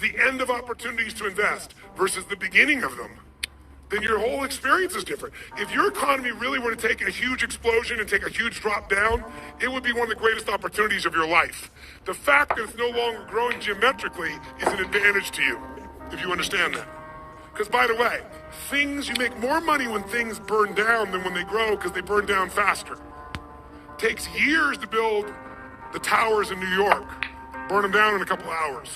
the end of opportunities to invest versus the beginning of them, then your whole experience is different. If your economy really were to take a huge explosion and take a huge drop down, it would be one of the greatest opportunities of your life. The fact that it's no longer growing geometrically is an advantage to you, if you understand that. Because by the way, you make more money when things burn down than when they grow because they burn down faster. It takes years to build the towers in New York, burn them down in a couple hours.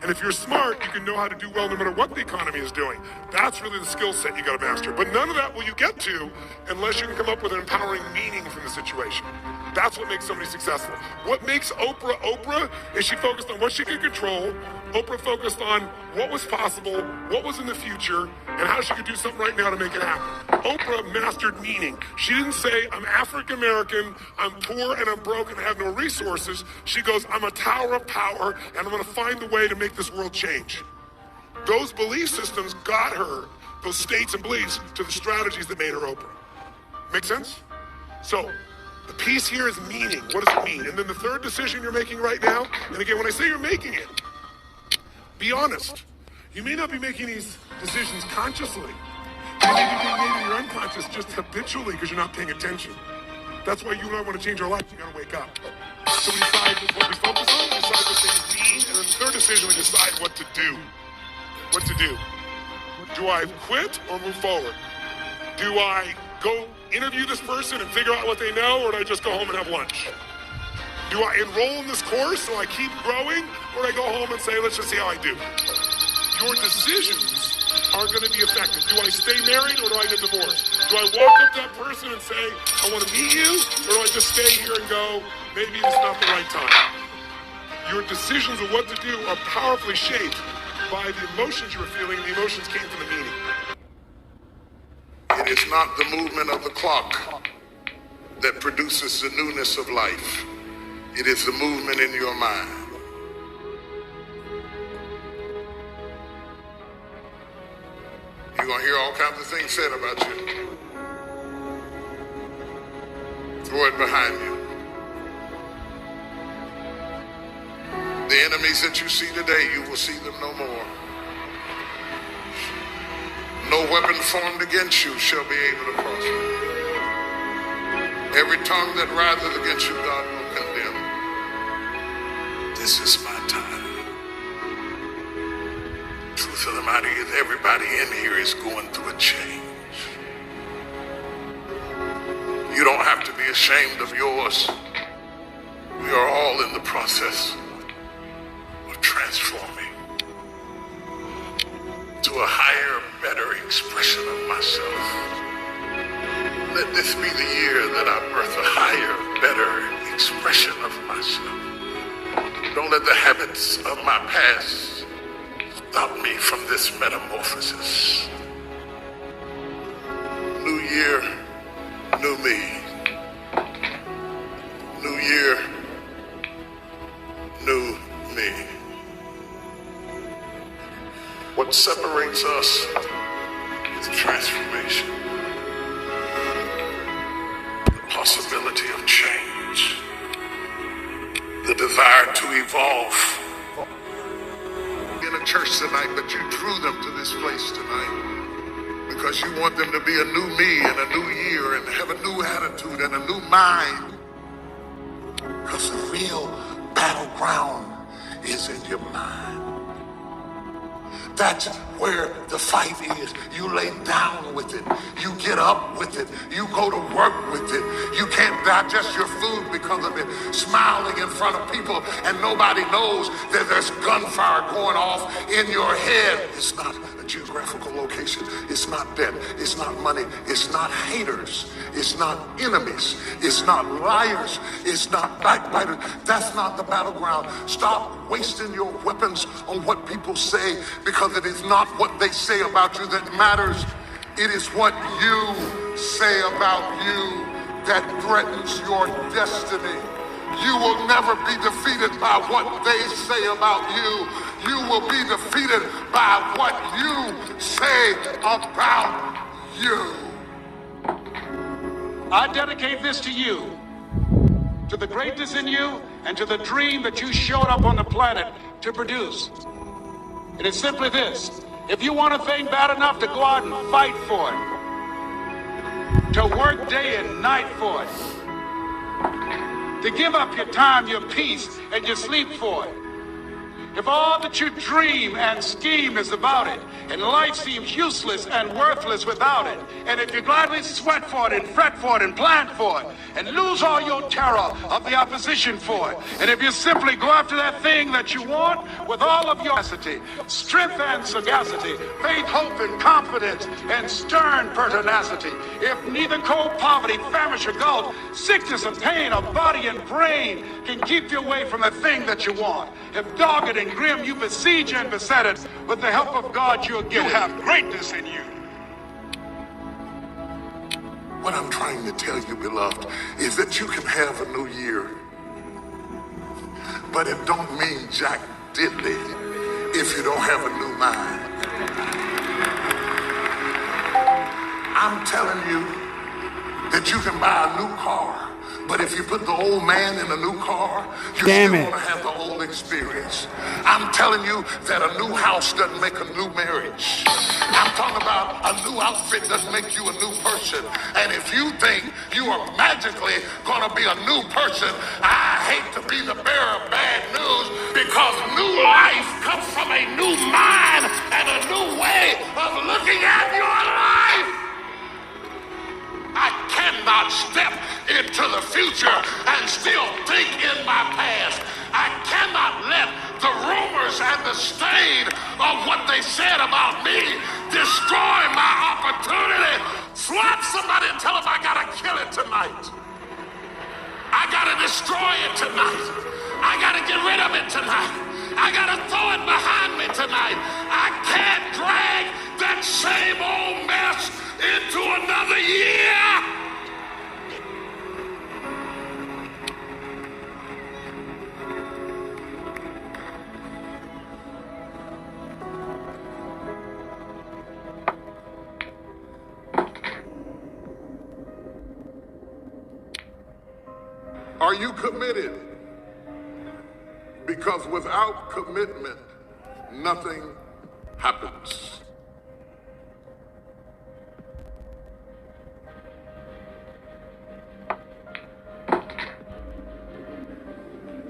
And if you're smart, you can know how to do well no matter what the economy is doing. That's really the skill set you got to master. But none of that will you get to unless you can come up with an empowering meaning from the situation. That's what makes somebody successful. What makes Oprah Oprah is she focused on what she could control. Oprah focused on what was possible, what was in the future, and how she could do something right now to make it happen. Oprah mastered meaning. She didn't say, I'm African American, I'm poor and I'm broke and I have no resources. She goes, I'm a tower of power and I'm going to find the way to make this world change. Those belief systems got her, those states and beliefs, to the strategies that made her Oprah. Make sense? So, the piece here is meaning. What does it mean? And then the third decision you're making right now, and again, when I say you're making it, be honest. You may not be making these decisions consciously. Maybe you're unconscious just habitually because you're not paying attention. That's why you and I want to change our life. You got to wake up. So we decide what we focus on, we decide what things mean, and then the third decision, we decide what to do. What to do. Do I quit or move forward? Do I go interview this person and figure out what they know, or do I just go home and have lunch? Do I enroll in this course so I keep growing, or do I go home and say, let's just see how I do? Your decisions are going to be affected. Do I stay married or do I get divorced? Do I walk up to that person and say, I want to meet you, or do I just stay here and go, maybe it's not the right time? Your decisions of what to do are powerfully shaped by the emotions you were feeling, and the emotions came from the meaning. It is not the movement of the clock that produces the newness of life. It is the movement in your mind. You're going to hear all kinds of things said about you. Throw it behind you. The enemies that you see today, you will see them no more. No weapon formed against you shall be able to prosper. Every tongue that riseth against you, God will condemn. This is my time. Truth of the matter is, everybody in here is going through a change. You don't have to be ashamed of yours. We are all in the process of transforming to a higher, better expression of myself. Let this be the year that I birth a higher, better expression of myself. Don't let the habits of my past stop me from this metamorphosis. New year, new me. New year, new me. What separates us is transformation. The possibility of change. The desire to evolve. In a church tonight, but you drew them to this place tonight because you want them to be a new me and a new year and have a new attitude and a new mind. Because the real battleground is in your mind. That's where the fight is. You lay down with it. You get up with it. You go to work with it. You can't digest your food because of it. Smiling in front of people and nobody knows that there's gunfire going off in your head. It's not a geographical location. It's not debt. It's not money. It's not haters. It's not enemies. It's not liars. It's not backbiters. That's not the battleground. Stop wasting your weapons on what people say, because it is not what they say about you that matters. It is what you say about you that threatens your destiny. You will never be defeated by what they say about you. You will be defeated by what you say about you. I dedicate this to you, to the greatness in you, and to the dream that you showed up on the planet to produce. And it's simply this. If you want a thing bad enough to go out and fight for it, to work day and night for it, to give up your time, your peace, and your sleep for it, if all that you dream and scheme is about it, and life seems useless and worthless without it, and if you gladly sweat for it and fret for it and plan for it, and lose all your terror of the opposition for it, and if you simply go after that thing that you want with all of your capacity, strength and sagacity, faith, hope, and confidence, and stern pertinacity, if neither cold poverty, famish, or gulf, sickness and pain of body and brain can keep you away from the thing that you want, if dogged and grim you besiege and beset it, with the help of God you'll get it. Have greatness in you. What I'm trying to tell you, beloved, is that you can have a new year, but it don't mean jack diddly if you don't have a new mind. I'm telling you that you can buy a new car, but if you put the old man in a new car, you're still going to have the old experience. I'm telling you that a new house doesn't make a new marriage. I'm talking about a new outfit doesn't make you a new person. And if you think you are magically going to be a new person, I hate to be the bearer of bad news, because new life comes from a new mind and a new way of looking at your life. I cannot step into the future and still think in my past. I cannot let the rumors and the stain of what they said about me destroy my opportunity. Slap somebody and tell them I gotta kill it tonight. I gotta destroy it tonight. I gotta get rid of it tonight. I gotta throw it behind me tonight. I can't drag that same old mess into another year. Are you committed? Because without commitment, nothing happens.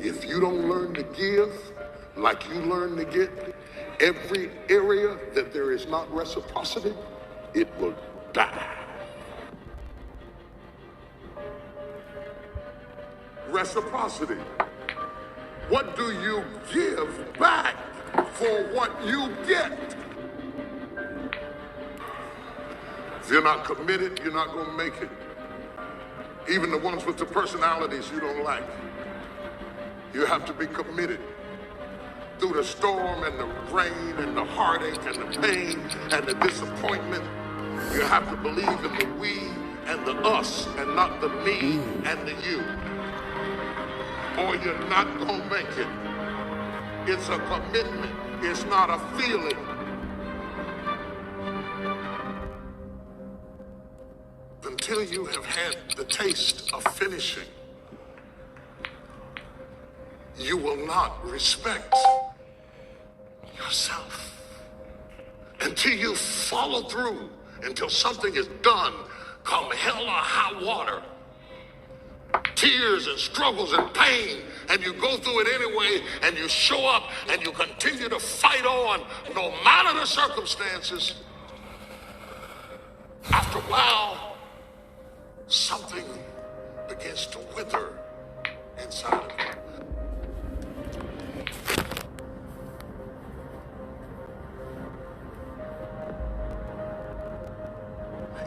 If you don't learn to give like you learn to get, every area that there is not reciprocity, it will die. Reciprocity. What do you give back for what you get? If you're not committed, you're not going to make it. Even the ones with the personalities you don't like. You have to be committed through the storm and the rain and the heartache and the pain and the disappointment. You have to believe in the we and the us and not the me and the you. Or you're not going to make it. It's a commitment. It's not a feeling. Until you have had the taste of finishing, you will not respect yourself. Until you follow through, until something is done, come hell or high water, tears and struggles and pain, and you go through it anyway, and you show up and you continue to fight on no matter the circumstances. After a while, something begins to wither inside of you.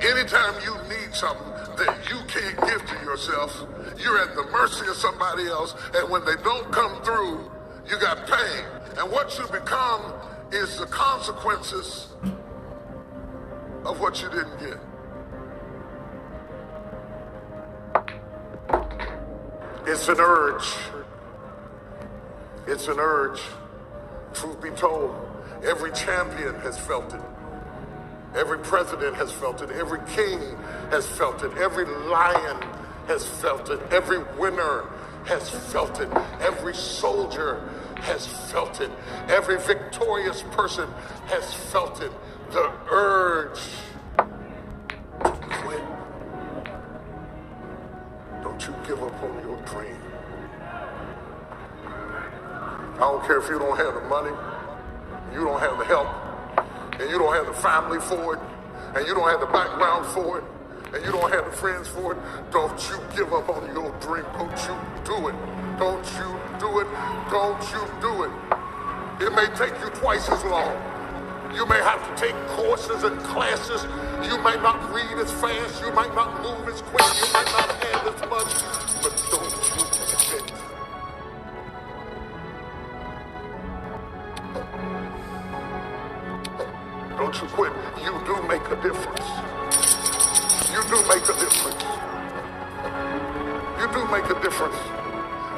Anytime you need something that you can't give to yourself, you're at the mercy of somebody else, and when they don't come through, you got pain. And what you become is the consequences of what you didn't get. It's an urge. It's an urge. Truth be told, every champion has felt it. Every president has felt it. Every king has felt it. Every lion has felt it. Every winner has felt it. Every soldier has felt it. Every victorious person has felt it. The urge to quit. Don't you give up on your dream. I don't care if you don't have the money, you don't have the help, and you don't have the family for it, and you don't have the background for it, and you don't have the friends for it. Don't you give up on your dream. Don't you do it. Don't you do it. Don't you do it. It may take you twice as long. You may have to take courses and classes. You might not read as fast. You might not move as quick. You might not have as much. But don't you quit. Don't you quit. You do make a difference. You do make a difference. You do make a difference.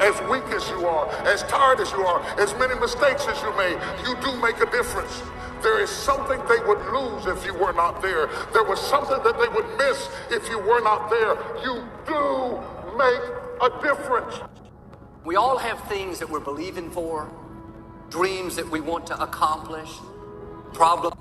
As weak as you are, as tired as you are, as many mistakes as you made, you do make a difference. There is something they would lose if you were not there. There was something that they would miss if you were not there. You do make a difference. We all have things that we're believing for, dreams that we want to accomplish, problems